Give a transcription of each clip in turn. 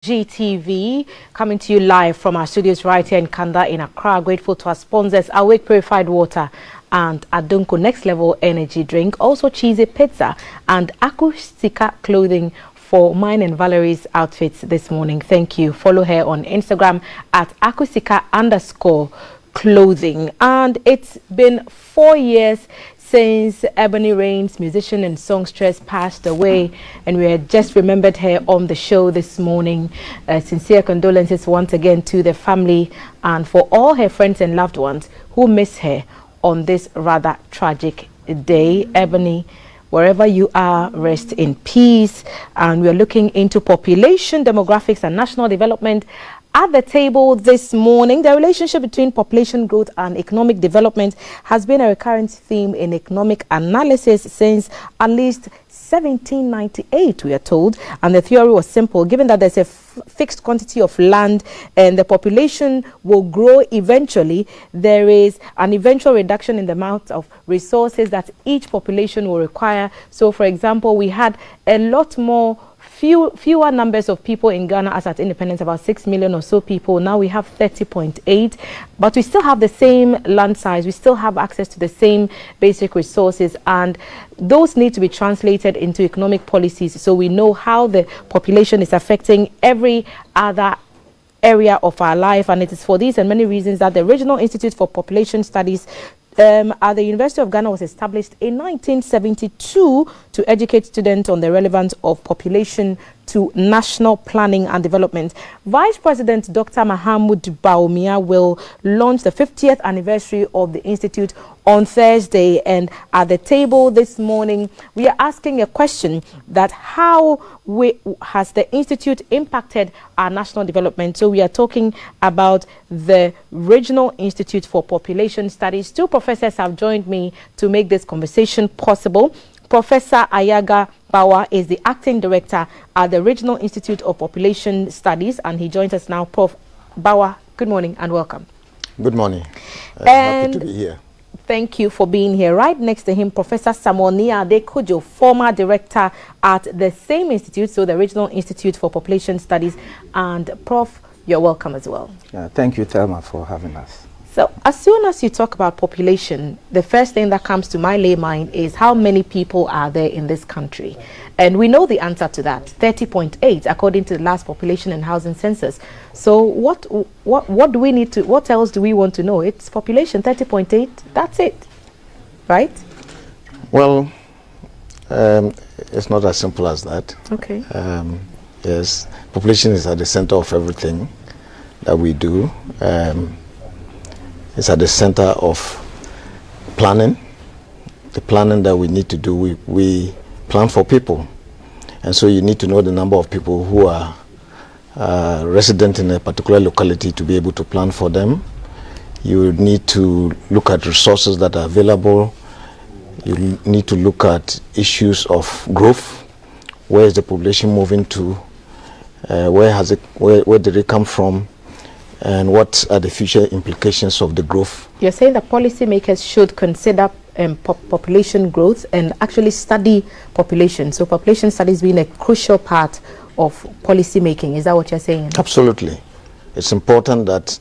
Gtv, coming to you live from our studios right here in Kanda in Accra. Grateful to our sponsors, Awake Purified Water and Adunko Next Level Energy Drink, also Cheesy Pizza and Akustika Clothing for mine and Valerie's outfits this morning. Thank you. Follow her on Instagram at Akustika_clothing. And it's been 4 years since Ebony Rains, musician and songstress, passed away, and we had just remembered her on the show this morning. Sincere condolences once again to the family and for all her friends and loved ones who miss her on this rather tragic day. Ebony, wherever you are, rest in peace. And we're looking into population, demographics and national development at the table this morning. The relationship between population growth and economic development has been a recurrent theme in economic analysis since at least 1798, we are told. And the theory was simple: given that there's a fixed quantity of land and the population will grow eventually, there is an eventual reduction in the amount of resources that each population will require. So, for example, we had a lot more fewer numbers of people in Ghana as at independence, about 6 million or so people. Now we have 30.8, but we still have the same land size. We still have access to the same basic resources, and those need to be translated into economic policies so we know how the population is affecting every other area of our life. And it is for these and many reasons that the Regional Institute for Population Studies at the University of Ghana was established in 1972 to educate students on the relevance of population to national planning and development. Vice President Dr. Mahamudu Bawumia will launch the 50th anniversary of the Institute on Thursday. And at the table this morning, we are asking a question that how has the Institute impacted our national development? So we are talking about the Regional Institute for Population Studies. Two professors have joined me to make this conversation possible. Professor Ayaga Bawa is the acting director at the Regional Institute of Population Studies, and he joins us now. Prof. Bawa, good morning and welcome. Good morning. Happy to be here. Thank you for being here. Right next to him, Professor Samuel Niade Kojo, former director at the same institute, so the Regional Institute for Population Studies. And Prof, you're welcome as well. Thank you, Thelma, for having us. So as soon as you talk about population, the first thing that comes to my lay mind is how many people are there in this country? And we know the answer to that, 30.8, according to the last population and housing census. So what do we need to, what else do we want to know? It's population, 30.8, that's it, right? Well, it's not as simple as that. Okay. Yes, population is at the center of everything that we do. It's at the center of planning. The planning that we need to do, we plan for people. And so you need to know the number of people who are resident in a particular locality to be able to plan for them. You need to look at resources that are available. You need to look at issues of growth. Where is the population moving to? Where did it come from? And what are the future implications of the growth? You're saying that policymakers should consider population growth and actually study population. So population studies being a crucial part of policy making. Is that what you're saying? Absolutely. It's important that,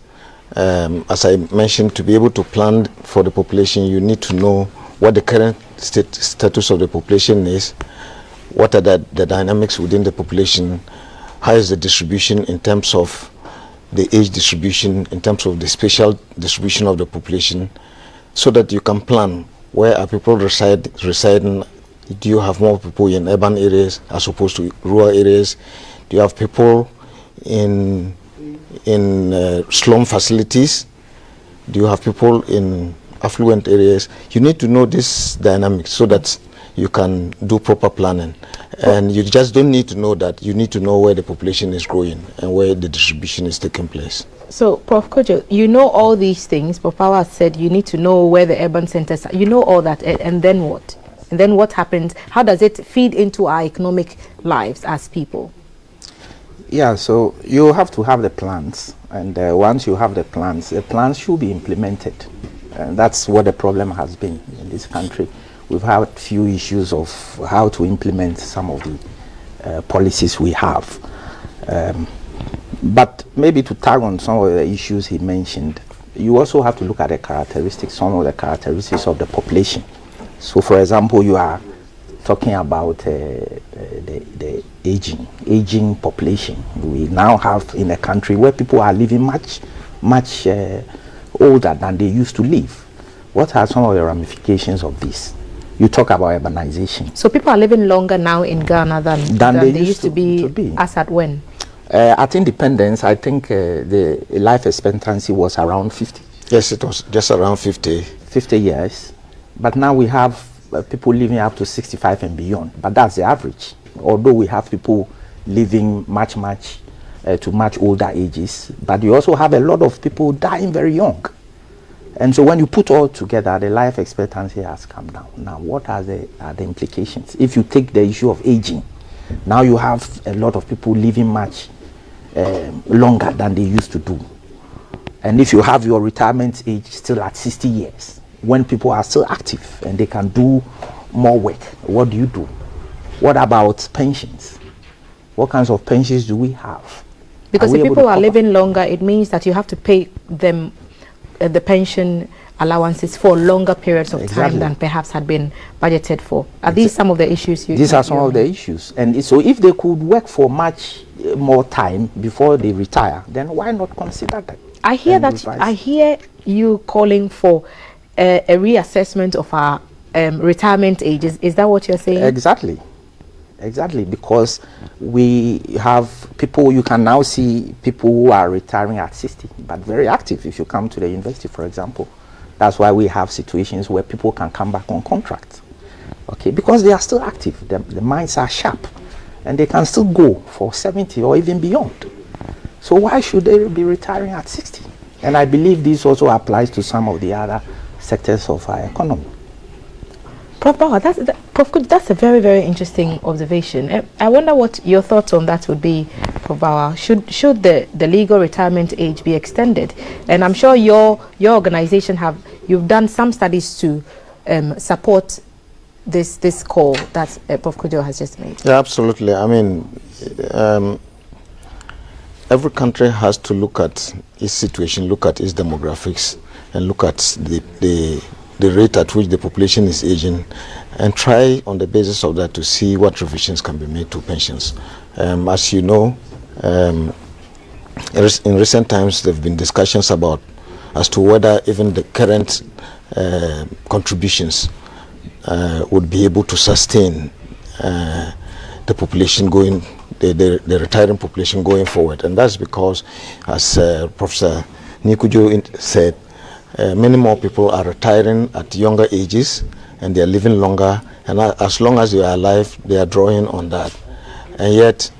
as I mentioned, to be able to plan for the population, you need to know what the current status of the population is, what are the dynamics within the population, how is the distribution in terms of the age distribution, in terms of the spatial distribution of the population, so that you can plan where are people residing. Do you have more people in urban areas as opposed to rural areas? Do you have people in slum facilities? Do you have people in affluent areas? You need to know this dynamic so that you can do proper planning. And you just don't need to know that, you need to know where the population is growing and where the distribution is taking place. So, Prof. Kojo, you know all these things. Prof. Power said you need to know where the urban centers are. You know all that, and then what? And then what happens? How does it feed into our economic lives as people? Yeah, so you have to have the plans. And once you have the plans should be implemented. And that's what the problem has been in this country. We've had few issues of how to implement some of the policies we have. But maybe to tag on some of the issues he mentioned, you also have to look at the characteristics, some of the characteristics of the population. So, for example, you are talking about the aging population. We now have in a country where people are living much older than they used to live. What are some of the ramifications of this? You talk about urbanization. So people are living longer now in Ghana than they used to be. As at when? At independence, I think the life expectancy was around 50. Yes, it was just around 50. 50 years. But now we have people living up to 65 and beyond. But that's the average. Although we have people living much older ages, but you also have a lot of people dying very young. And so when you put all together, the life expectancy has come down. Now, what are the implications? If you take the issue of aging, now you have a lot of people living much longer than they used to do. And if you have your retirement age still at 60 years, when people are still active and they can do more work, what do you do? What about pensions? What kinds of pensions do we have? Because if people are living longer, it means that you have to pay them the pension allowances for longer periods of time than perhaps had been budgeted for. Are these some of the issues you... These are some of the issues. And so if they could work for much more time before they retire, then why not consider that? I hear that. I hear you calling for a reassessment of our retirement ages. Is that what you're saying? Exactly. Exactly, because we have people, you can now see people who are retiring at 60, but very active. If you come to the university, for example, that's why we have situations where people can come back on contract, okay, because they are still active. The minds are sharp, and they can still go for 70 or even beyond. So why should they be retiring at 60? And I believe this also applies to some of the other sectors of our economy. Prof. Bauer, that's a very, very interesting observation. I wonder what your thoughts on that would be, Prof. Bauer. Should the legal retirement age be extended? And I'm sure your organization you've done some studies to support this call that Prof. Kojo has just made. Yeah, absolutely. I mean, every country has to look at its situation, look at its demographics, and look at the rate at which the population is aging, and try on the basis of that to see what revisions can be made to pensions. As you know, in recent times there have been discussions as to whether even the current contributions would be able to sustain the population the retiring population going forward. And that's because, as Professor Nikujo said, many more people are retiring at younger ages and they are living longer, and as long as they are alive, they are drawing on that. And yet,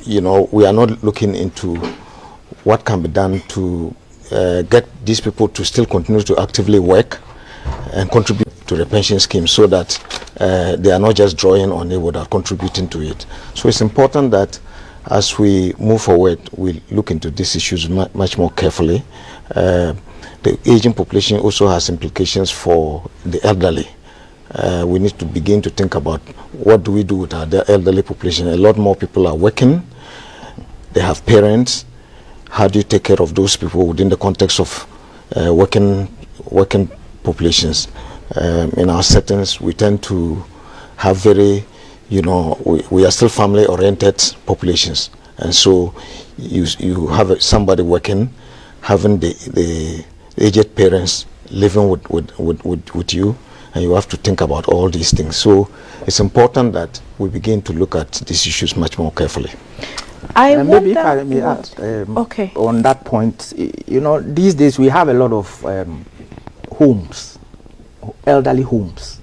we are not looking into what can be done to get these people to still continue to actively work and contribute to the pension scheme, so that they are not just drawing on it without contributing to it. So it's important that as we move forward, we look into these issues much more carefully. The aging population also has implications for the elderly. We need to begin to think about what do we do with our elderly population. A lot more people are working, they have parents. How do you take care of those people within the context of working populations? In our settings, we tend to have very, we are still family-oriented populations, and so you have somebody working, having the aged parents living with you, and you have to think about all these things. So it's important that we begin to look at these issues much more carefully. Maybe if I may add, okay, on that point, these days we have a lot of homes, elderly homes,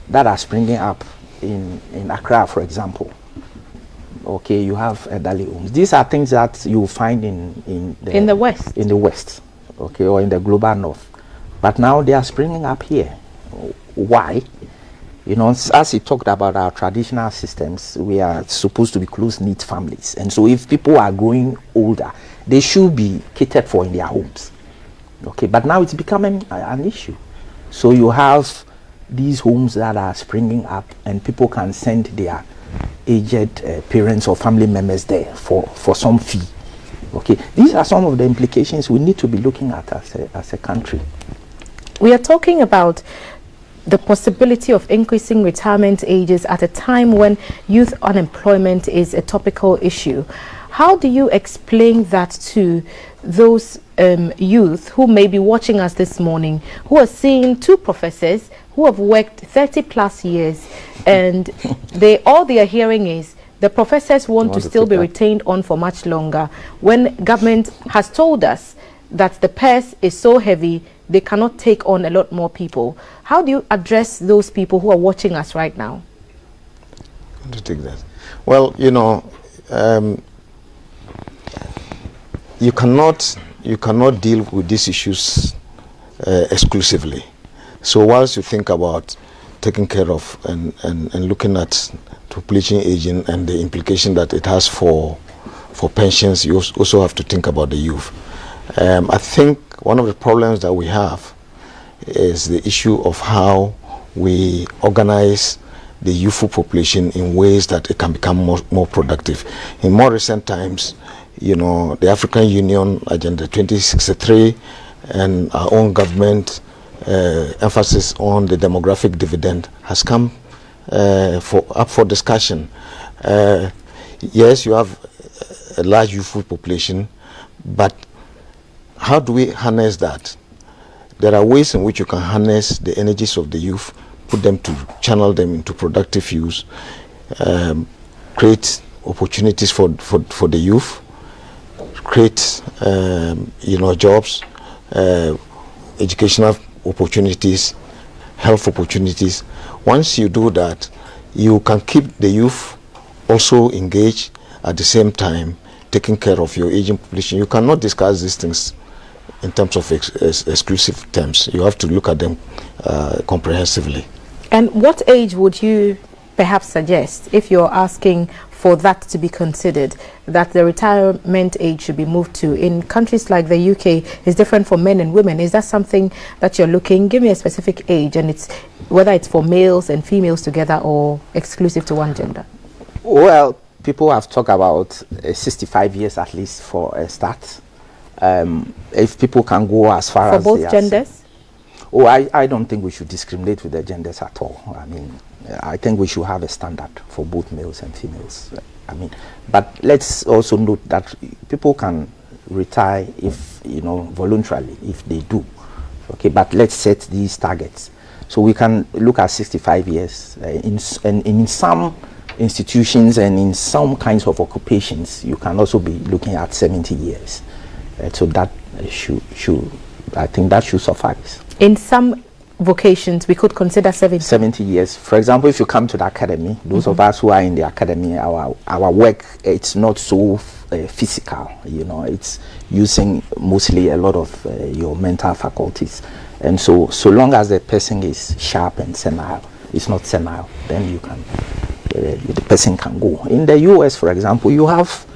that are springing up in Accra, for example. Okay, you have elderly homes. These are things that you find in the West. In the West, okay, or in the global North. But now they are springing up here. Why? As he talked about our traditional systems, we are supposed to be close-knit families. And so if people are growing older, they should be catered for in their homes. Okay, but now it's becoming an issue. So you have these homes that are springing up, and people can send their aged parents or family members there for some fee. Okay, these are some of the implications we need to be looking at as a country. We are talking about the possibility of increasing retirement ages at a time when youth unemployment is a topical issue. How do you explain that to those youth who may be watching us this morning, who are seeing two professors who have worked 30 plus years, and all they are hearing is the professors want to still be retained on for much longer, when government has told us that the purse is so heavy they cannot take on a lot more people? How do you address those people who are watching us right now? To take that, well, you know, you cannot deal with these issues exclusively. So whilst you think about taking care of and looking at population aging and the implication that it has for pensions, you also have to think about the youth. I think one of the problems that we have is the issue of how we organize the youthful population in ways that it can become more productive. In more recent times, you know, the African Union Agenda 2063 and our own government emphasis on the demographic dividend has come up for discussion. Yes, you have a large youthful population, but how do we harness that? There are ways in which you can harness the energies of the youth, channel them into productive use, create opportunities for the youth, create jobs, educational opportunities, health opportunities. Once you do that, you can keep the youth also engaged at the same time taking care of your aging population. You cannot discuss these things in terms of exclusive terms. You have to look at them comprehensively. And what age would you perhaps suggest, if you're asking for that to be considered, that the retirement age should be moved to? In countries like the UK, is different for men and women. Is that something that you're looking? Give me a specific age, and whether it's for males and females together or exclusive to one gender. Well, people have talked about 65 years at least for a start. If people can go as far as for both genders? I don't think we should discriminate with the genders at all. I mean, I think we should have a standard for both males and females. I mean, but let's also note that people can retire if, voluntarily, if they do. Okay, but let's set these targets. So we can look at 65 years. In some institutions and in some kinds of occupations, you can also be looking at 70 years. So that I think that should suffice. In some vocations, we could consider 70 years. For example, if you come to the academy, those of us who are in the academy, our work, it's not so physical, it's using mostly a lot of your mental faculties. And so long as the person is sharp and senile, it's not senile, then you can, the person can go. In the US, for example, you have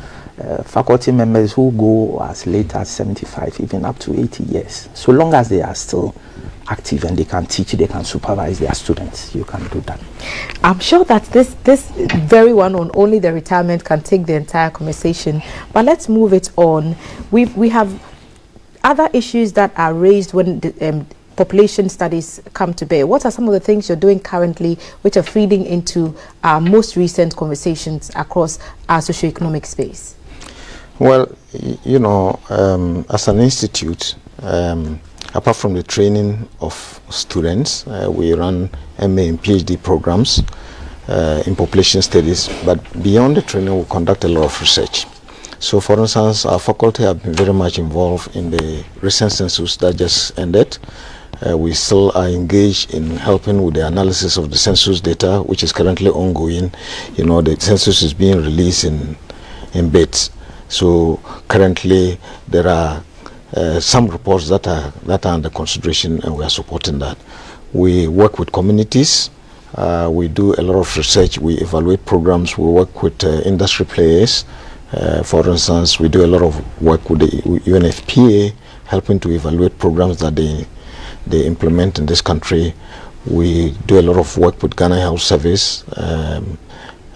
faculty members who go as late as 75, even up to 80 years. So long as they are still active and they can teach, they can supervise their students, you can do that. I'm sure that this very one on only the retirement can take the entire conversation, but let's move it on. We have other issues that are raised when the population studies come to bear. What are some of the things you're doing currently which are feeding into our most recent conversations across our socioeconomic space? Well, as an institute, apart from the training of students, we run MA and PhD programs in population studies, but beyond the training, we conduct a lot of research. So, for instance, our faculty have been very much involved in the recent census that just ended. We still are engaged in helping with the analysis of the census data, which is currently ongoing. The census is being released in bits. So currently there are some reports that are under consideration, and we are supporting that. We work with communities. We do a lot of research. We evaluate programs. We work with industry players. For instance, we do a lot of work with the UNFPA, helping to evaluate programs that they implement in this country. We do a lot of work with Ghana Health Service,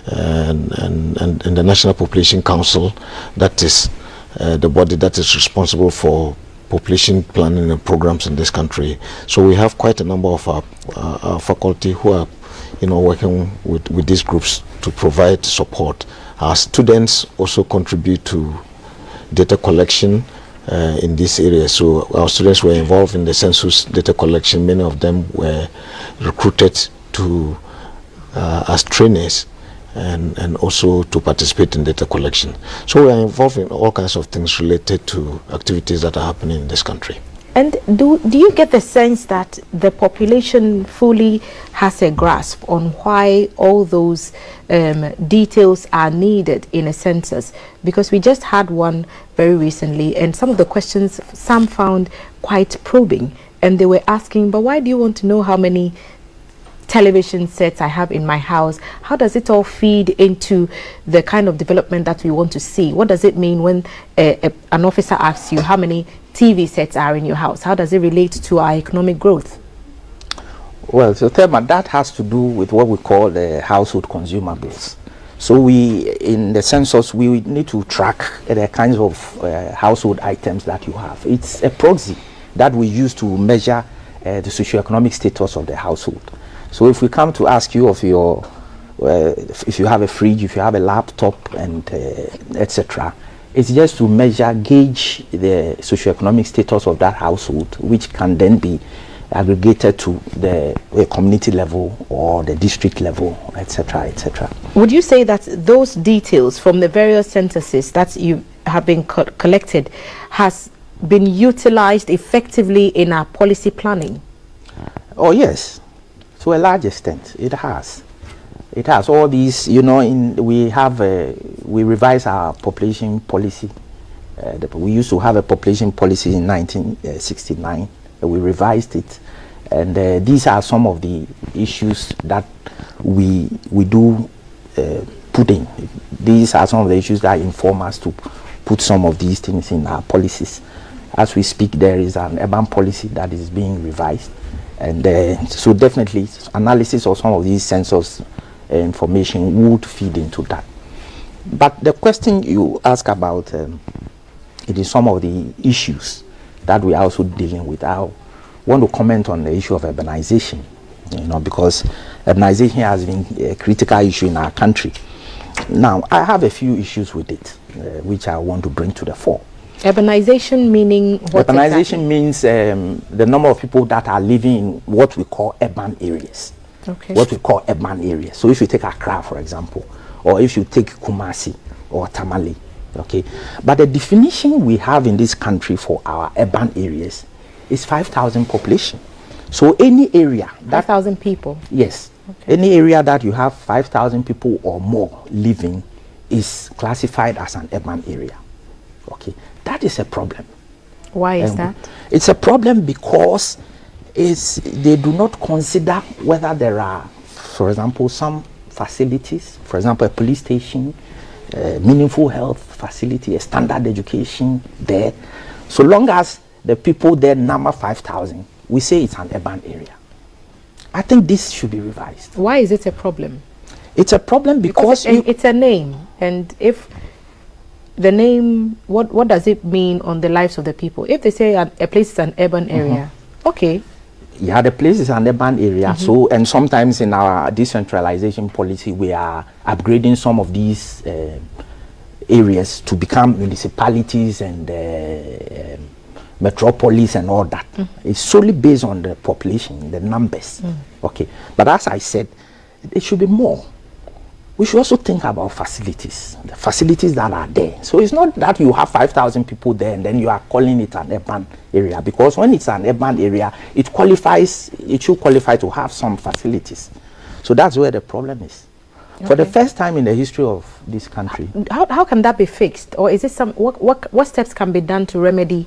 and the National Population Council, that is the body that is responsible for population planning and programs in this country. So we have quite a number of our faculty who are, working with these groups to provide support. Our students also contribute to data collection in this area. So our students were involved in the census data collection. Many of them were recruited to as trainers and also to participate in data collection. So we are involved in all kinds of things related to activities that are happening in this country. And do you get the sense that the population fully has a grasp on why all those details are needed in a census? Because we just had one very recently, and some of the questions some found quite probing, and they were asking, but why do you want to know how many television sets I have in my house? How does it all feed into the kind of development that we want to see? What does it mean when an officer asks you how many TV sets are in your house? How does it relate to our economic growth? Well, so Thelma, that has to do with what we call the household consumables. So we, in the census, we need to track the kinds of household items that you have. It's a proxy that we use to measure the socioeconomic status of the household. So if we come to ask you of your, if you have a fridge, if you have a laptop, and etc., it's just to gauge the socioeconomic status of that household, which can then be aggregated to the community level or the district level, etc., etc. Would you say that those details from the various censuses that you have been collected has been utilized effectively in our policy planning? Oh yes, to a large extent, it has. It has all these, we revise our population policy. We used to have a population policy in 1969. We revised it, and these are some of the issues that we do put in. These are some of the issues that inform us to put some of these things in our policies. As we speak, there is an urban policy that is being revised, and so definitely analysis of some of these census information would feed into that. But the question you ask about, it is some of the issues that we are also dealing with. I want to comment on the issue of urbanization, because urbanization has been a critical issue in our country. Now, I have a few issues with it, which I want to bring to the fore. Urbanization meaning what? Urbanization means the number of people that are living in what we call urban areas. Okay. What we call urban areas. So if you take Accra, for example, or if you take Kumasi or Tamale, okay. But the definition we have in this country for our urban areas is 5,000 population. So any area that 5,000 people. Yes. Okay. Any area that you have 5,000 people or more living is classified as an urban area. Okay. That is a problem. Why is that? It's a problem because they do not consider whether there are, for example, some facilities, for example, a police station, meaningful health facility, a standard education there. So long as the people there number 5,000, we say it's an urban area. I think this should be revised. Why is it a problem? It's a problem because it's a name, and if the name, what does it mean on the lives of the people? If they say a place is an urban area, okay. Yeah, the place is an urban area. So, and sometimes in our decentralization policy, we are upgrading some of these areas to become municipalities and metropolis and all that. It's solely based on the population, the numbers. Okay, but as I said, it should be more. We should also think about facilities, the facilities that are there. So it's not that you have 5,000 people there and then you are calling it an urban area, because when it's an urban area, it should qualify to have some facilities. So that's where the problem is. Okay. For the first time in the history of this country. How can that be fixed? Or is it what steps can be done to remedy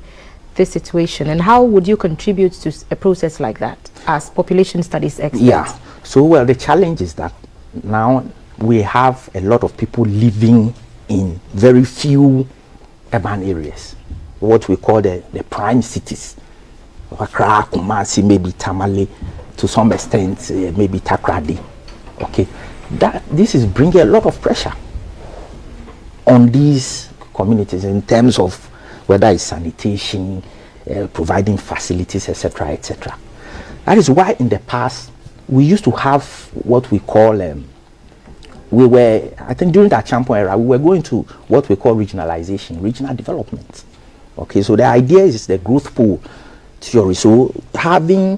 this situation? And how would you contribute to a process like that as population studies experts? Yeah, so well, the challenge is that now we have a lot of people living in very few urban areas, what we call the prime cities. Accra, Kumasi, maybe Tamale, to some extent, maybe Takrady. Okay, this is bringing a lot of pressure on these communities in terms of whether it's sanitation, providing facilities, etc., etc. That is why in the past we used to have what we call I think during that Champon era, we were going to what we call regionalization, regional development. Okay, so the idea is the growth pool theory. So having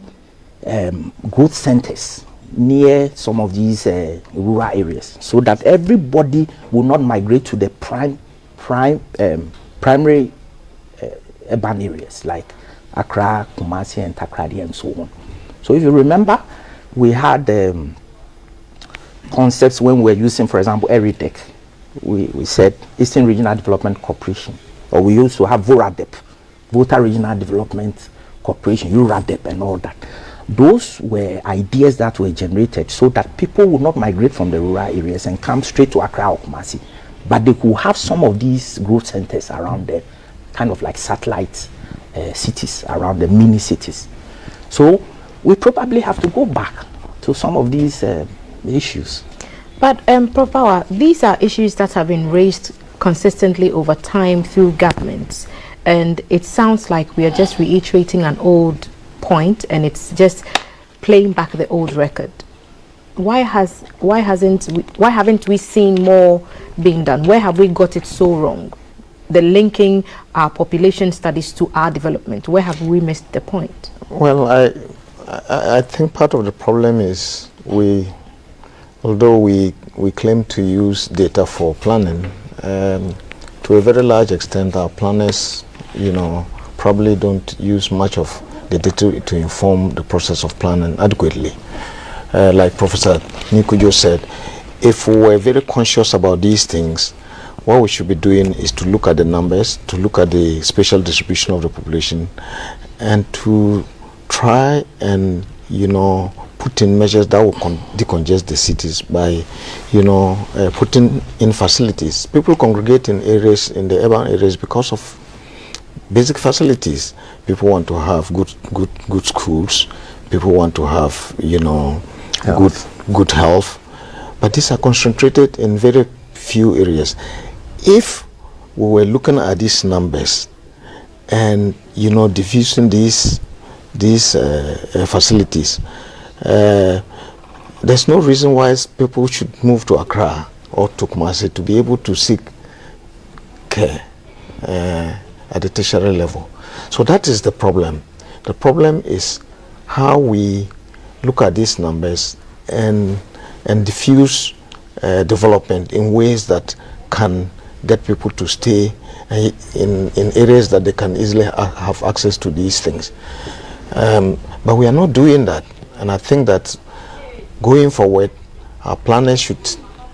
growth centers near some of these rural areas, so that everybody will not migrate to the primary urban areas like Accra, Kumasi, and Takrady, and so on. So if you remember, we had concepts when we were using, for example, ERIDEC. We said Eastern Regional Development Corporation, or we used to have VORADEP, Volta Regional Development Corporation, URADEP, and all that. Those were ideas that were generated so that people would not migrate from the rural areas and come straight to Accra or Kumasi, but they could have some of these growth centers around them, kind of like satellite cities around the mini cities. So we probably have to go back to some of these issues. But Prof. Power, these are issues that have been raised consistently over time through governments, and it sounds like we are just reiterating an old point and it's just playing back the old record. Why haven't we seen more being done? Where have we got it so wrong? The linking our population studies to our development. Where have we missed the point? Well, I think part of the problem is although we claim to use data for planning, to a very large extent our planners, probably don't use much of the data to inform the process of planning adequately. Like Professor Nikujo said, if we were very conscious about these things, what we should be doing is to look at the numbers, to look at the spatial distribution of the population, and to try and, put in measures that will decongest the cities by, putting in facilities. People congregate in the urban areas because of basic facilities. People want to have good schools. People want to have, good health. But these are concentrated in very few areas. If we were looking at these numbers and, diffusing these facilities, there's no reason why people should move to Accra or to Kumasi to be able to seek care at the tertiary level. So that is the problem. The problem is how we look at these numbers and diffuse development in ways that can get people to stay in areas that they can easily have access to these things. But we are not doing that. And I think that going forward, our planners should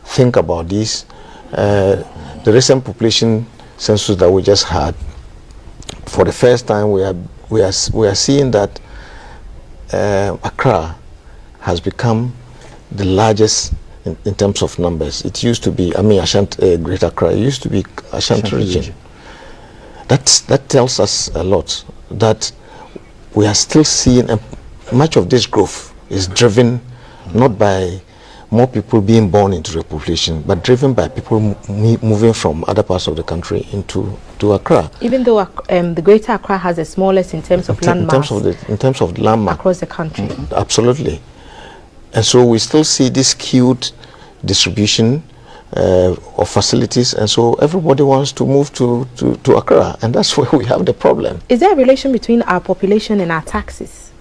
think about this. The recent population census that we just had, for the first time, we are seeing that Accra has become the largest in terms of numbers. It used to be, Greater Accra, it used to be Ashanti region. That tells us a lot, that we are still seeing much of this growth is driven not by more people being born into the population, but driven by people moving from other parts of the country into Accra. Even though the Greater Accra has the smallest in terms of land mass. In terms of land mass across the country. Absolutely. And so we still see this skewed distribution of facilities, and so everybody wants to move to Accra, and that's where we have the problem. Is there a relation between our population and our taxes?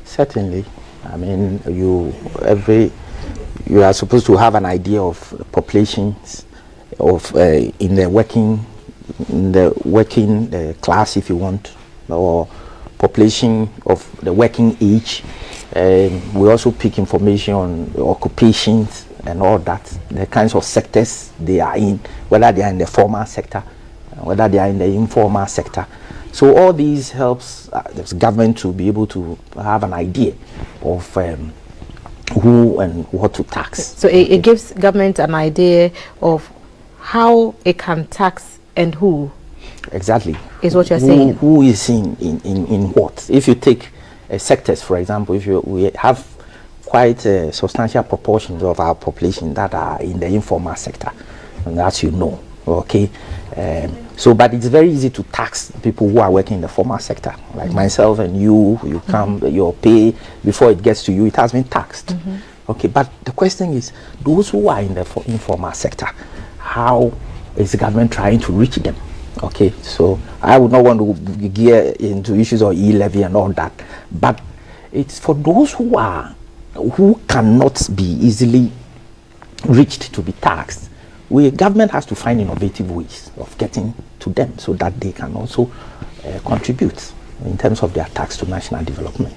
Certainly. I mean, you are supposed to have an idea of populations of in the working class, if you want, or population of the working age. We also pick information on occupations and all that, the kinds of sectors they are in, whether they are in the formal sector, whether they are in the informal sector. So all these helps the government to be able to have an idea of who and what to tax. So it gives government an idea of how it can tax and who. Exactly. Is what you're saying. Who is in what? If you take sectors, for example, if we have quite a substantial proportions of our population that are in the informal sector, and as you know, okay. So, but it's very easy to tax people who are working in the formal sector, like myself and you come, your pay, before it gets to you, it has been taxed. Okay, but the question is, those who are in the informal sector, how is the government trying to reach them? Okay, so I would not want to gear into issues of e-levy and all that, but it's for those who cannot be easily reached to be taxed. Government has to find innovative ways of getting to them so that they can also contribute in terms of their tax to national development.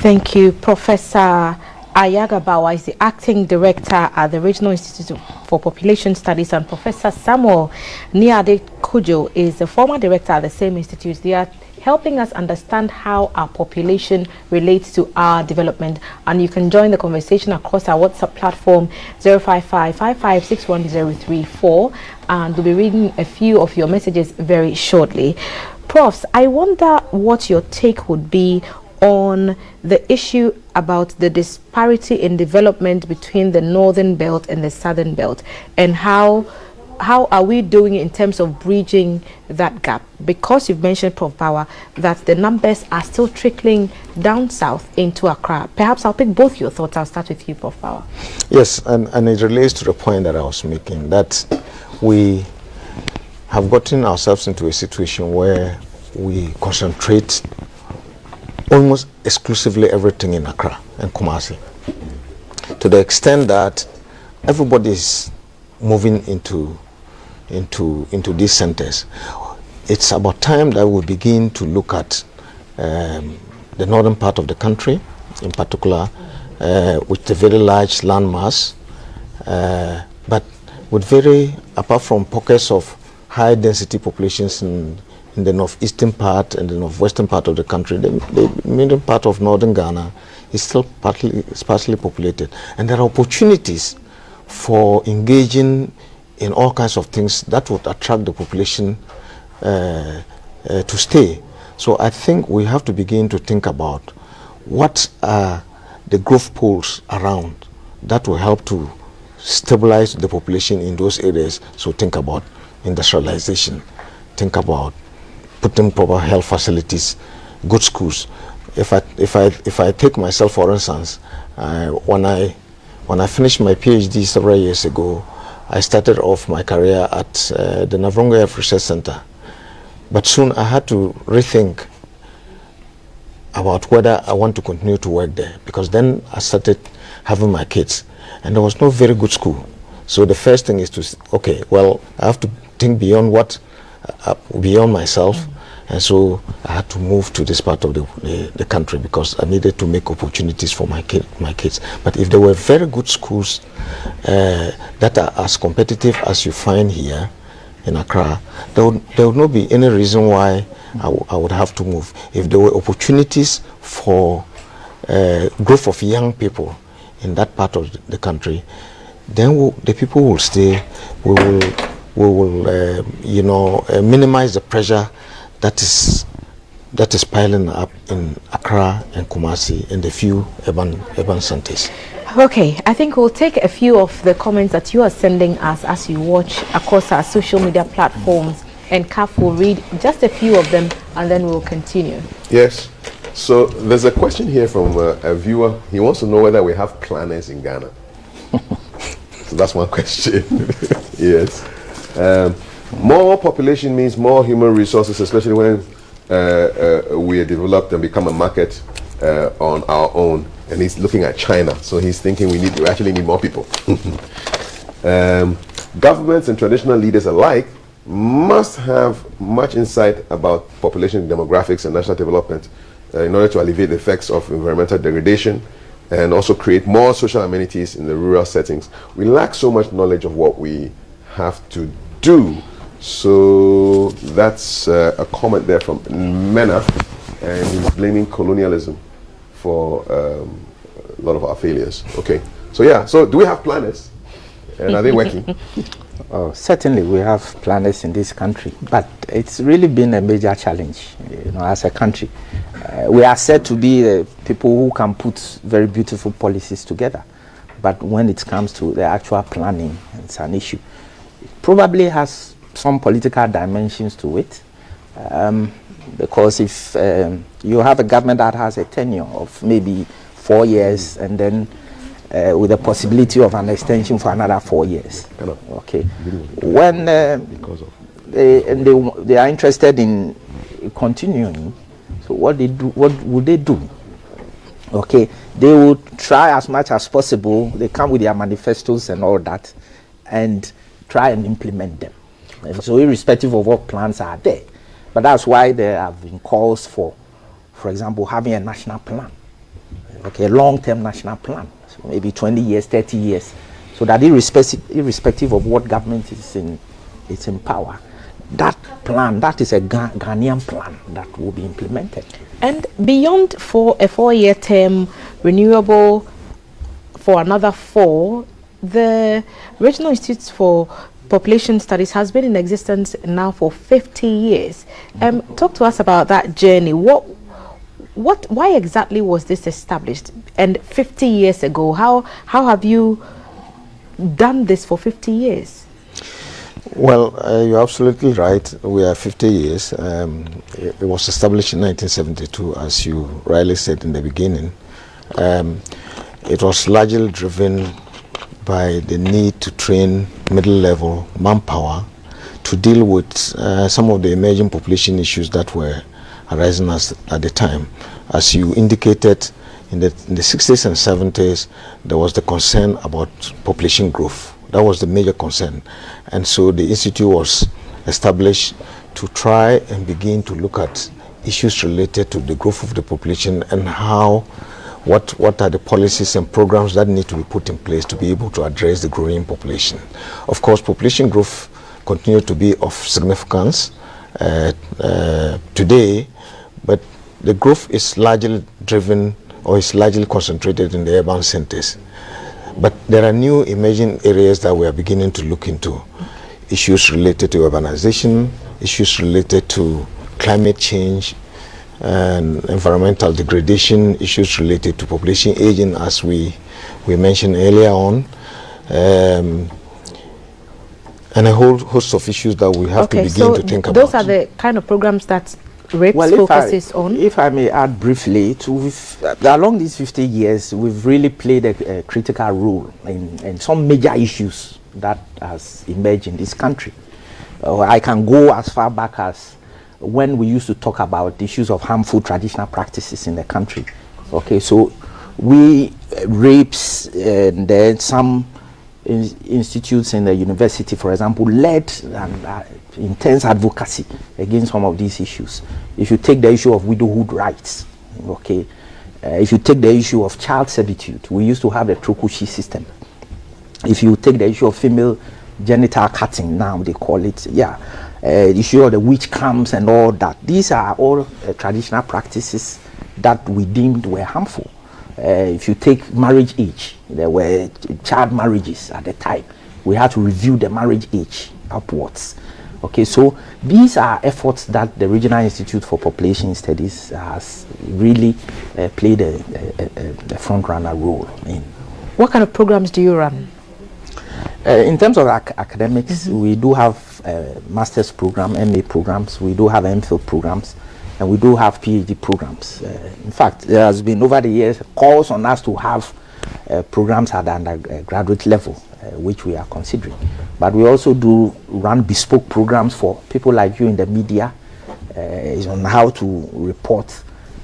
Thank you. Professor Ayagabawa is the acting director at the Regional Institute for Population Studies, and Professor Samuel Niade Kujo is the former director at the same institute. They are helping us understand how our population relates to our development. And you can join the conversation across our WhatsApp platform 055-5561-034, and we'll be reading a few of your messages very shortly. Profs, I wonder what your take would be on the issue about the disparity in development between the northern belt and the southern belt, and how are we doing in terms of bridging that gap? Because you've mentioned, Prof. Power, that the numbers are still trickling down south into Accra. Perhaps I'll pick both your thoughts. I'll start with you, Prof. Power. Yes, and it relates to the point that I was making, that we have gotten ourselves into a situation where we concentrate almost exclusively everything in Accra and Kumasi, to the extent that everybody is moving into these centers. It's about time that we begin to look at the northern part of the country, in particular, with a very large landmass, but with apart from pockets of high density populations in the northeastern part and the northwestern part of the country, the middle part of northern Ghana is still sparsely populated, and there are opportunities for engaging in all kinds of things that would attract the population to stay. So I think we have to begin to think about what are the growth poles around that will help to stabilize the population in those areas. So think about industrialization, think about putting proper health facilities, good schools. If I take myself, for instance, when I finished my PhD several years ago, I started off my career at the Navrongo Health Research Center. But soon I had to rethink about whether I want to continue to work there, because then I started having my kids, and there was no very good school. So the first thing is to, okay, well, I have to think beyond beyond myself. And so I had to move to this part of the country because I needed to make opportunities for my kids. But if there were very good schools that are as competitive as you find here in Accra, there would not be any reason why I would have to move. If there were opportunities for growth of young people in that part of the country, then the people will stay. We will minimize the pressure that is piling up in Accra and Kumasi and the few urban centers. Okay, I think we'll take a few of the comments that you are sending us as you watch across our social media platforms, and Kaf will read just a few of them and then we'll continue. Yes. So there's a question here from a viewer. He wants to know whether we have planners in Ghana. So that's one question. Yes. More population means more human resources, especially when we are developed and become a market on our own. And he's looking at China, so he's thinking we actually need more people. Governments and traditional leaders alike must have much insight about population demographics and national development in order to alleviate the effects of environmental degradation and also create more social amenities in the rural settings. We lack so much knowledge of what we have to do. So that's a comment there from Mena, and he's blaming colonialism for a lot of our failures. Okay, so yeah, so do we have planners, and are they working? Oh, certainly we have planners in this country, but it's really been a major challenge, as a country. We are said to be people who can put very beautiful policies together, but when it comes to the actual planning, it's an issue. It probably has some political dimensions to it, because if you have a government that has a tenure of maybe 4 years and then with the possibility of an extension for another 4 years, okay, when they are interested in continuing, so what would they do? Okay, they will try as much as possible. They come with their manifestos and all that, and try and implement them. And so, irrespective of what plans are there, but that's why there have been calls for example, having a national plan, okay, a long-term national plan, so maybe 20 years, 30 years, so that irrespective of what government is in power, that plan, that is a Ghanaian plan that will be implemented. And beyond for a 4-year term, renewable for another 4, the Regional Institute for Population Studies has been in existence now for 50 years. Talk to us about that journey. Why exactly was this established? And 50 years ago, how have you done this for 50 years? Well, you're absolutely right. We are 50 years. It was established in 1972, as you rightly said in the beginning. It was largely driven by the need to train middle-level manpower to deal with some of the emerging population issues that were arising at the time. As you indicated, in the 60s and 70s, there was the concern about population growth. That was the major concern. And so the institute was established to try and begin to look at issues related to the growth of the population and what are the policies and programs that need to be put in place to be able to address the growing population. Of course, population growth continues to be of significance today, but the growth is largely driven or is largely concentrated in the urban centers. But there are new emerging areas that we are beginning to look into. Issues related to urbanization, issues related to climate change and environmental degradation, issues related to population aging, as we mentioned earlier on, and a whole host of issues that we have to begin to think about. Those are the kind of programs that RIPS focuses on. If I may add briefly, along these 50 years, we've really played a critical role in some major issues that has emerged in this country. I can go as far back as when we used to talk about issues of harmful traditional practices in the country. Okay, so we RIPS and then some institutes in the university, for example, led intense advocacy against some of these issues. If you take the issue of widowhood rights, okay, if you take the issue of child servitude, we used to have the Trokushi system. If you take the issue of female genital cutting, now they call it, the issue of the witch camps and all that, these are all traditional practices that we deemed were harmful. If you take marriage age, there were child marriages at the time. We had to review the marriage age upwards. Okay, so these are efforts that the Regional Institute for Population Studies has really played a front-runner role in. What kind of programs do you run? In terms of academics, we do have master's program, MA programs, we do have MPhil programs, and we do have PhD programs. In fact, there has been over the years calls on us to have programs at the undergraduate level, which we are considering. But we also do run bespoke programs for people like you in the media, on how to report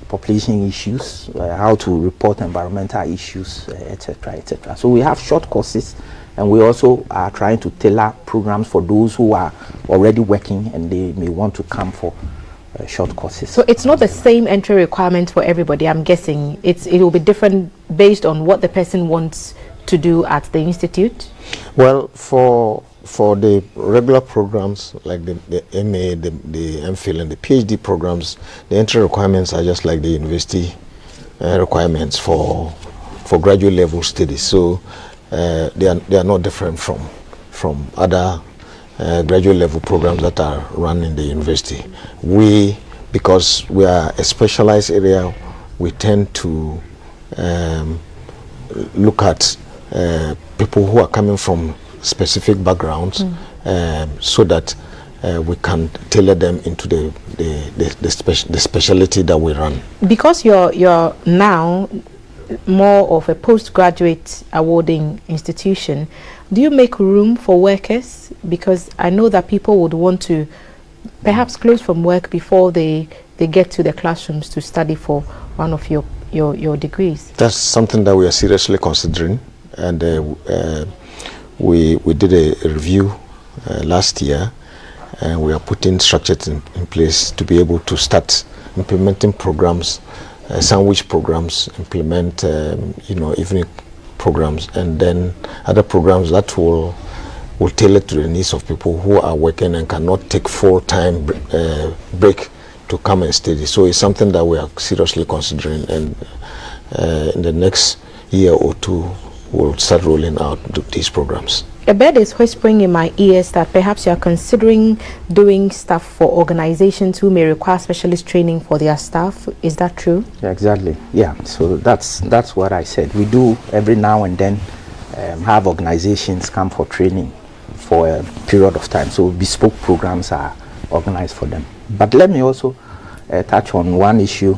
population issues, how to report environmental issues, etc., etc. So we have short courses, and we also are trying to tailor programs for those who are already working and they may want to come for short courses. So it's not the same entry requirement for everybody, I'm guessing. It will be different based on what the person wants to do at the institute? Well, for the regular programs like the MA, the MPhil and the PhD programs, the entry requirements are just like the university requirements for graduate level studies. So they are not different from other graduate level programs that are run in the university. We because we are a specialized area, we tend to look at people who are coming from specific backgrounds, so that we can tailor them into the specialty that we run. Because you're now more of a postgraduate awarding institution, do you make room for workers? Because I know that people would want to perhaps close from work before they get to the classrooms to study for one of your degrees. That's something that we are seriously considering, and we did a review last year, and we are putting structures in place to be able to start implementing programs, sandwich programs, implement evening programs, and then other programs that will tailor to the needs of people who are working and cannot take full-time break to come and study. So it's something that we are seriously considering, and in the next year or two we'll start rolling out these programs. A bird is whispering in my ears that perhaps you are considering doing stuff for organizations who may require specialist training for their staff. Is that true? Yeah, exactly. Yeah, so that's what I said. We do every now and then have organizations come for training for a period of time. So bespoke programs are organized for them. But let me also touch on one issue.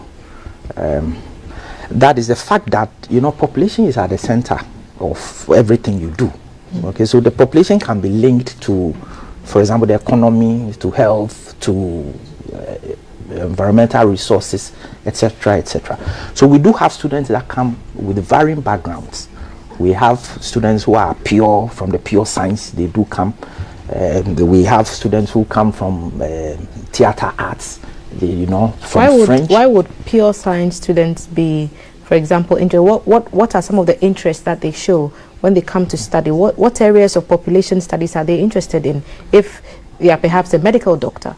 That is the fact that, population is at the center of everything you do. Okay, so the population can be linked to, for example, the economy, to health, to environmental resources, etc., etc. So we do have students that come with varying backgrounds. We have students who are pure, from the pure science, they do come. We have students who come from theater arts, from French. Why would pure science students be, for example, what are some of the interests that they show when they come to study? What areas of population studies are they interested in, if they are perhaps a medical doctor?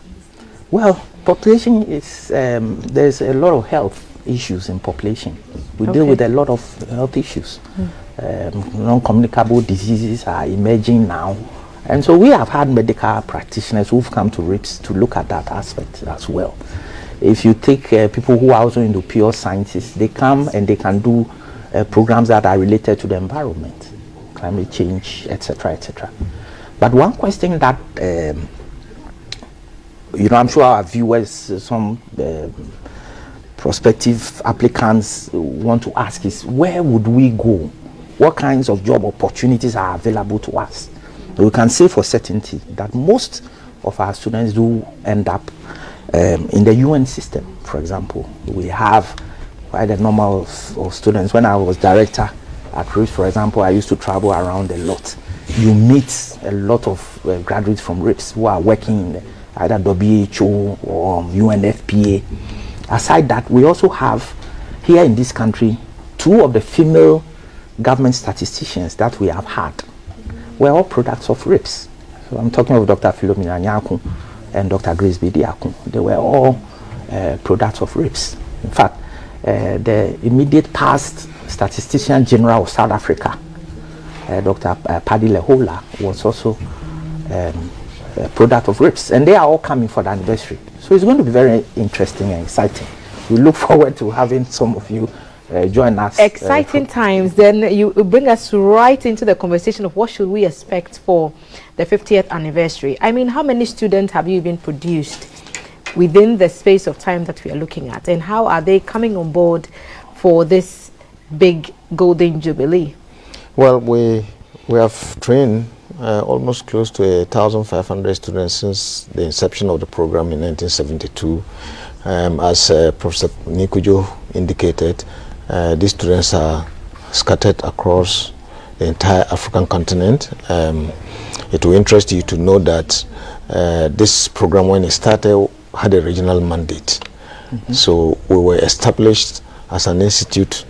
Well, population is, there's a lot of health issues in population. We deal with a lot of health issues. Non-communicable diseases are emerging now. And so we have had medical practitioners who've come to RIPS to look at that aspect as well. If you take people who are also into pure sciences, they come and they can do programs that are related to the environment, climate change, etc., etc. But one question that, I'm sure our viewers, some prospective applicants want to ask is, where would we go? What kinds of job opportunities are available to us? We can say for certainty that most of our students do end up in the UN system. For example, we have quite a number of students. When I was director at RIPS, for example, I used to travel around a lot. You meet a lot of graduates from RIPS who are working in either WHO or UNFPA. Aside that, we also have here in this country 2 of the female government statisticians that we have had were all products of RIPS. So I'm talking of Dr. Philomena Nyaku and Dr. Grace Bediaku. They were all products of RIPS. In fact, the immediate past statistician general of South Africa, Dr. Paddy Lehola, was also a product of RIPS, and they are all coming for the anniversary. So it's going to be very interesting and exciting. We look forward to having some of you join us. Exciting times. Then you bring us right into the conversation of what should we expect for the 50th anniversary. I mean, how many students have you even produced within the space of time that we are looking at, and how are they coming on board for this big golden jubilee? Well, we have trained almost close to 1,500 students since the inception of the program in 1972. As Professor Nikujo indicated, these students are scattered across the entire African continent. It will interest you to know that this program, when it started, had a regional mandate. So we were established as an institute,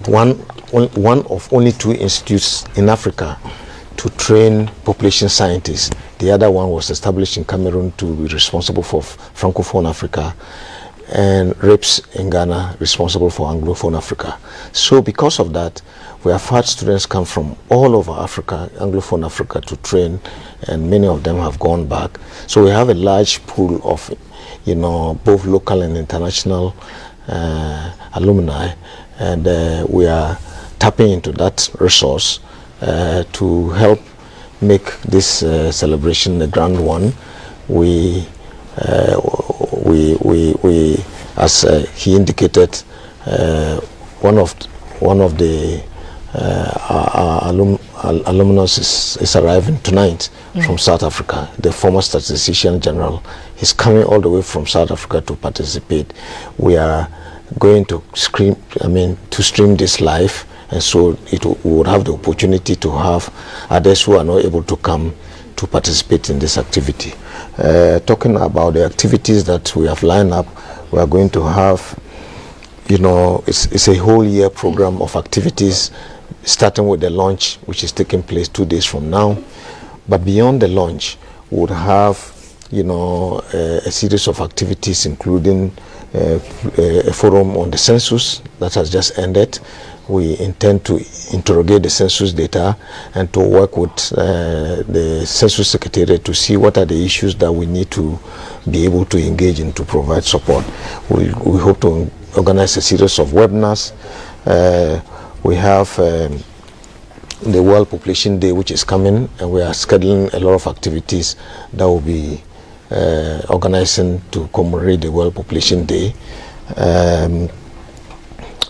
one of only 2 institutes in Africa to train population scientists. The other one was established in Cameroon to be responsible for Francophone Africa, and RIPS in Ghana responsible for Anglophone Africa. So because of that, We have had students come from all over Africa, Anglophone Africa, to train, and many of them have gone back. So we have a large pool of, both local and international alumni, and we are tapping into that resource to help make this celebration a grand one. We, as he indicated, one of the alumnus is arriving tonight from South Africa. The former statistician general is coming all the way from South Africa to participate. We are going to stream this live, and so we would have the opportunity to have others who are not able to come to participate in this activity. Talking about the activities that we have lined up, we are going to have, it's a whole year program of activities, starting with the launch, which is taking place 2 days from now. But beyond the launch, we would have, a series of activities, including a forum on the census that has just ended. We intend to interrogate the census data and to work with the census secretariat to see what are the issues that we need to be able to engage in to provide support. We hope to organize a series of webinars. We have the World Population Day, which is coming, and we are scheduling a lot of activities that will be organizing to commemorate the World Population Day.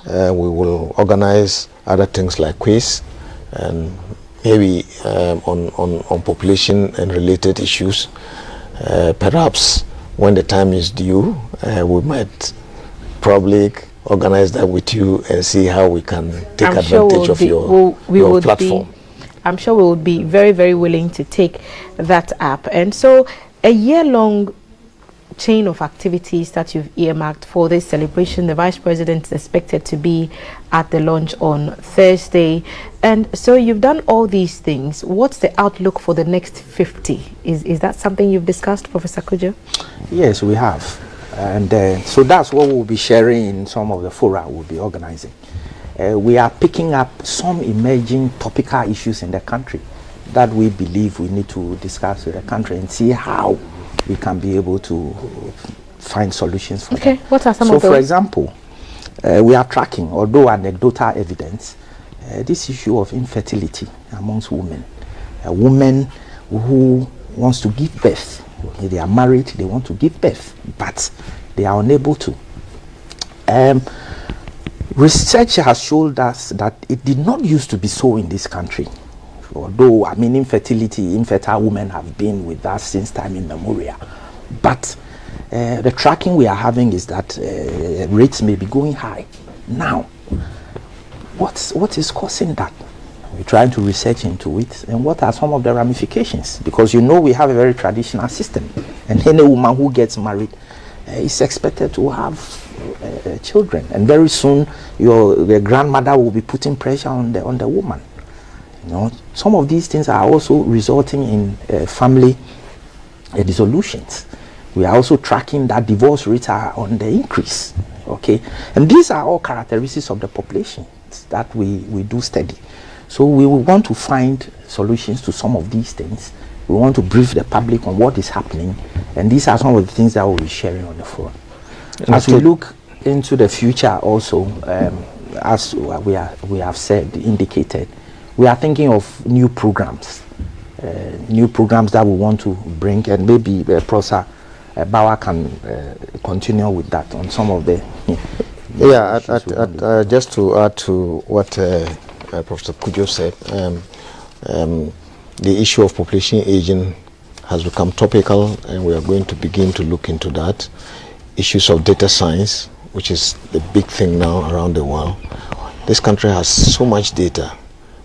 We will organize other things like quiz and maybe on population and related issues. Perhaps when the time is due, we might probably organize that with you and see how we can take advantage of your platform. I'm sure we would be very, very willing to take that up. And so a year-long chain of activities that you've earmarked for this celebration. The Vice President is expected to be at the launch on Thursday. And so you've done all these things. What's the outlook for the next 50? Is that something you've discussed, Professor Kujo? Yes, we have. And so that's what we'll be sharing in some of the fora we'll be organizing. We are picking up some emerging topical issues in the country that we believe we need to discuss with the country and see how we can be able to find solutions for them. What are some of those? So, for example, we are tracking, although anecdotal evidence, this issue of infertility amongst women. A woman who wants to give birth, they are married, they want to give birth, but they are unable to. Research has showed us that it did not used to be so in this country. Although, infertile women have been with us since time immemorial. But the tracking we are having is that rates may be going high. Now, what is causing that? We're trying to research into it, and what are some of the ramifications? Because we have a very traditional system, and any woman who gets married is expected to have children, and very soon the grandmother will be putting pressure on the woman. Some of these things are also resulting in family dissolutions. We are also tracking that divorce rates are on the increase. Okay, and these are all characteristics of the population that we do study. So we will want to find solutions to some of these things. We want to brief the public on what is happening, and these are some of the things that we'll be sharing on the forum. As we look into the future also, as we have indicated, we are thinking of new programs that we want to bring, and maybe Professor Bauer can continue with that on some of the just to add to what Professor Kujo said, the issue of population aging has become topical, and we are going to begin to look into that. Issues of data science, which is the big thing now around the world. This country has so much data,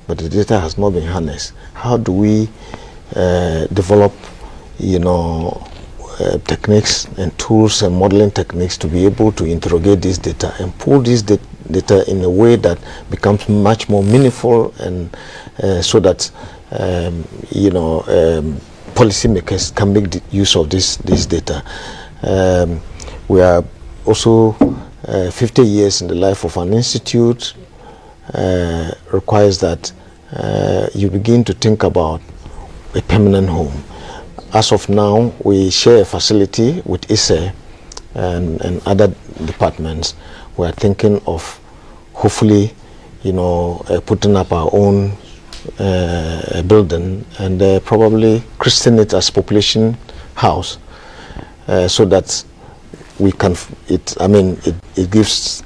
but the data has not been harnessed. How do we develop, techniques and tools and modeling techniques to be able to interrogate this data and pull this data in a way that becomes much more meaningful, and so that policymakers can make use of this data. We are also 50 years in the life of an institute. requires that you begin to think about a permanent home. As of now, we share a facility with Ipsr and other departments. We are thinking of hopefully, putting up our own building and probably christen it as population house, so that we can. It gives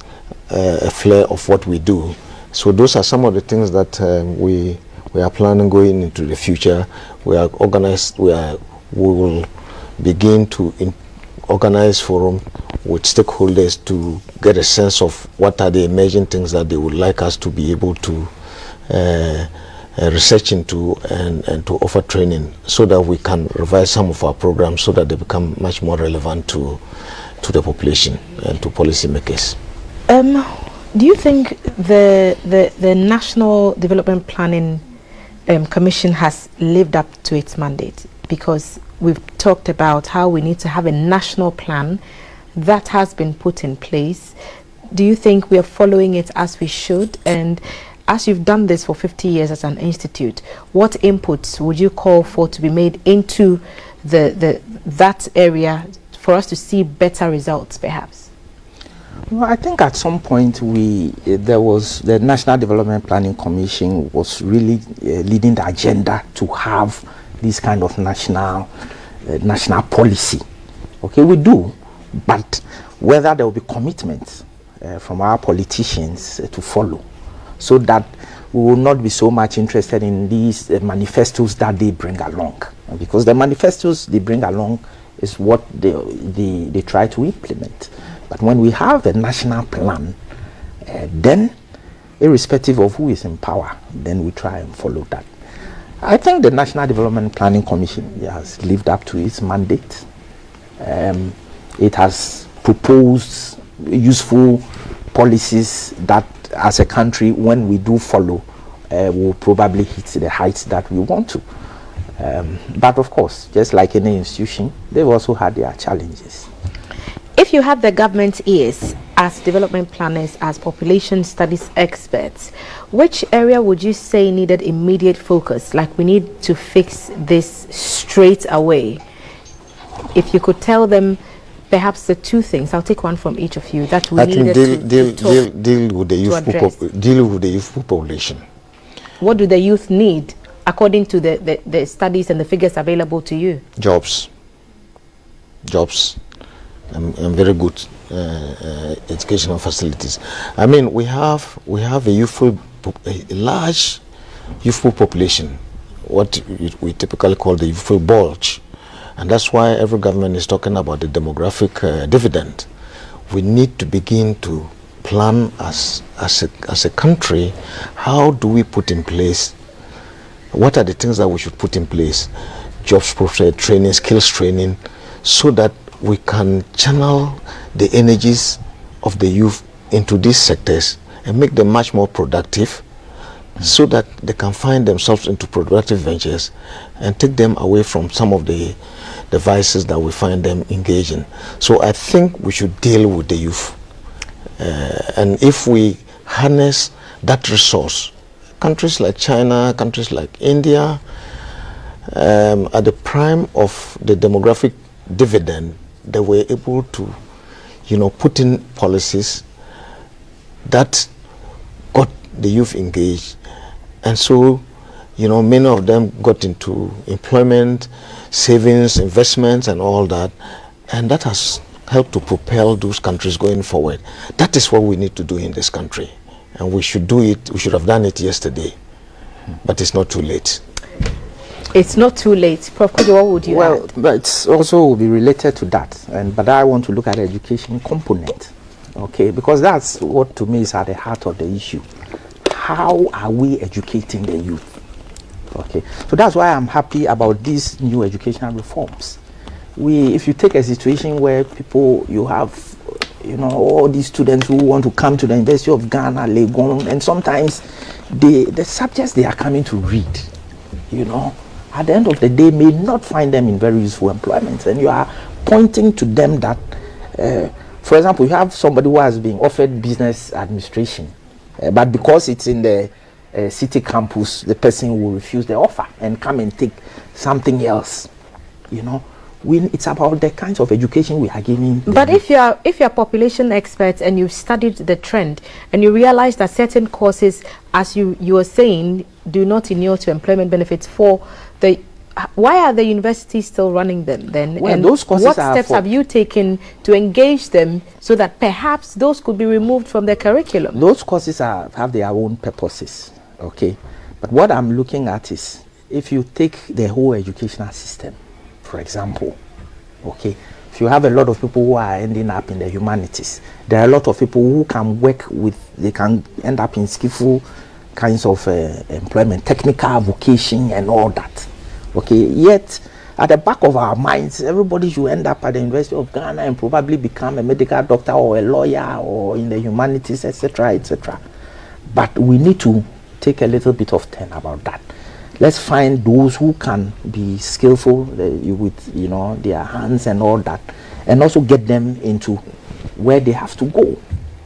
a flair of what we do. So those are some of the things that we are planning going into the future. We are organized. We will begin to organize forum with stakeholders to get a sense of what are the emerging things that they would like us to be able to research into and to offer training, so that we can revise some of our programs so that they become much more relevant to the population and to policymakers. Do you think the National Development Planning Commission has lived up to its mandate? Because we've talked about how we need to have a national plan that has been put in place. Do you think we are following it as we should? And as you've done this for 50 years as an institute, what inputs would you call for to be made into that area for us to see better results, perhaps? Well, I think at some point there was the National Development Planning Commission was really leading the agenda to have this kind of national policy. Okay, we do, but whether there will be commitments from our politicians to follow, so that we will not be so much interested in these manifestos that they bring along, because the manifestos they bring along is what they try to implement. But when we have a national plan, then irrespective of who is in power, then we try and follow that. I think the National Development Planning Commission has lived up to its mandate. It has proposed useful policies that, as a country, when we do follow, will probably hit the heights that we want to. But of course, just like any institution, they've also had their challenges. If you have the government's ears as development planners, as population studies experts, which area would you say needed immediate focus? Like, we need to fix this straight away. If you could tell them perhaps the two things, I'll take one from each of you, that we needed deal with the youth population. What do the youth need according to the studies and the figures available to you? Jobs and very good educational facilities. I mean, we have a large youthful population, what we typically call the youthful bulge, and that's why every government is talking about the demographic dividend. We need to begin to plan as a country. How do we put in place? What are the things that we should put in place? Jobs training, skills training, so that we can channel the energies of the youth into these sectors and make them much more productive, so that they can find themselves into productive ventures and take them away from some of the vices that we find them engaged in. So I think we should deal with the youth. And if we harness that resource, countries like China, countries like India, at the prime of the demographic dividend, they were able to, put in policies that got the youth engaged. And so, many of them got into employment, savings, investments, and all that. And that has helped to propel those countries going forward. That is what we need to do in this country. And we should do it. We should have done it yesterday. But it's not too late. It's not too late. Prof. Kujo, what would you add? But it's also will be related to that. But I want to look at the education component. Okay, because that's what to me is at the heart of the issue. How are we educating the youth? Okay, so that's why I'm happy about these new educational reforms. If you take a situation where you have, all these students who want to come to the University of Ghana, Legon, and sometimes the subjects they are coming to read, at the end of the day may not find them in very useful employment, and you are pointing to them that, for example, you have somebody who has been offered business administration, But because it's in the city campus, the person will refuse the offer and come and take something else. You know, it's about the kinds of education we are giving. But if you're population experts and you've studied the trend and you realize that certain courses, as you were saying, do not inure to employment benefits for the, why are the universities still running them then? Well, and those courses what steps have you taken to engage them so that perhaps those could be removed from their curriculum? Those courses have their own purposes, okay? But what I'm looking at is, if you take the whole educational system, for example, okay, if you have a lot of people who are ending up in the humanities, there are a lot of people who can work with, they can end up in skillful kinds of employment, technical vocation and all that. Okay, yet at the back of our minds, everybody should end up at the University of Ghana and probably become a medical doctor or a lawyer or in the humanities, etc., etc. But we need to take a little bit of turn about that. Let's find those who can be skillful with, you know, their hands and all that, and also get them into where they have to go,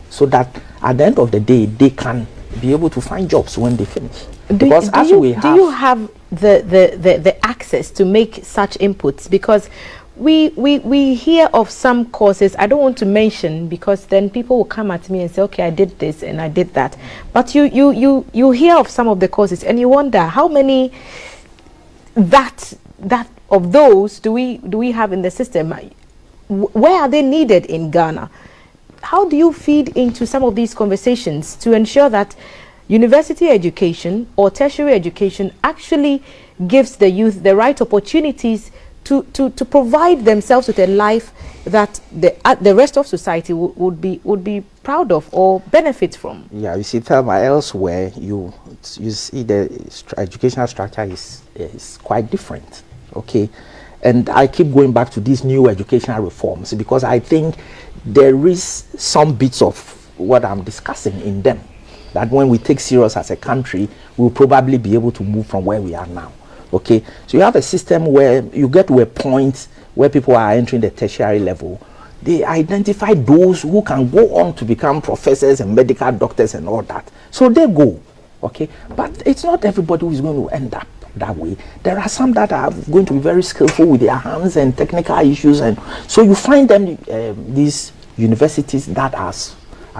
so that at the end of the day they can be able to find jobs when they finish. Do you have the access to make such inputs? Because we hear of some courses I don't want to mention, because then people will come at me and say, okay, I did this and I did that. But you hear of some of the courses and you wonder how many that of those do we have in the system? Where are they needed in Ghana? How do you feed into some of these conversations to ensure that university education or tertiary education actually gives the youth the right opportunities to provide themselves with a life that the rest of society would be proud of or benefit from? Yeah, you see, Thelma, elsewhere you see the educational structure is quite different. Okay, and I keep going back to these new educational reforms because I think there is some bits of what I'm discussing in them that when we take serious as a country, we'll probably be able to move from where we are now. Okay, so you have a system where you get to a point where people are entering the tertiary level. They identify those who can go on to become professors and medical doctors and all that. So they go, okay? But it's not everybody who is going to end up that way. There are some that are going to be very skillful with their hands and technical issues, and so you find them these universities that are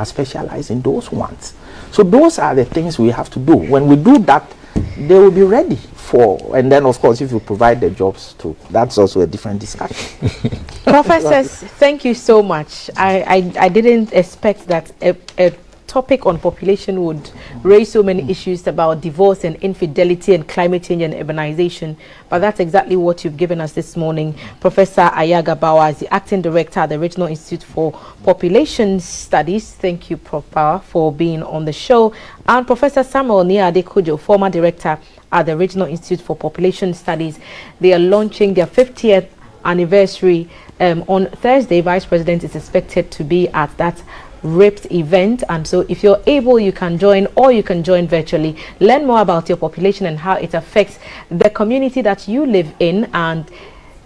specialized in those ones. So those are the things we have to do. When we do that, they will be ready for, and then of course if you provide the jobs too, that's also a different discussion. Professors, thank you so much. I didn't expect that a topic on population would raise so many issues about divorce and infidelity and climate change and urbanization, but that's exactly what you've given us this morning. Professor Ayaga Bawa is the acting director at the Regional Institute for Population Studies. Thank you, Prof. Bawa, for being on the show. And Professor Samuel Niade Kujo, former director at the Regional Institute for Population Studies. They are launching their 50th anniversary on Thursday. Vice President is expected to be at that RIPT event, and so if you're able, you can join, or you can join virtually. Learn more about your population and how it affects the community that you live in, and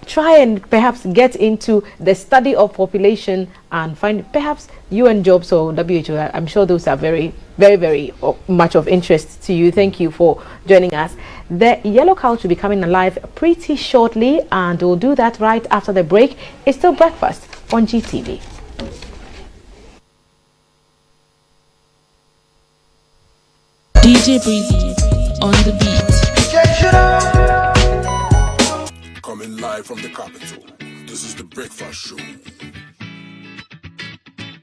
try and perhaps get into the study of population and find perhaps UN Jobs or WHO. I'm sure those are very, very, very much of interest to you. Thank you for joining us. The Yellow Couch will be coming alive pretty shortly, and we'll do that right after the break. It's still breakfast on GTV. DJ Breezy on the beat. Coming live from the capital. This is the Breakfast Show.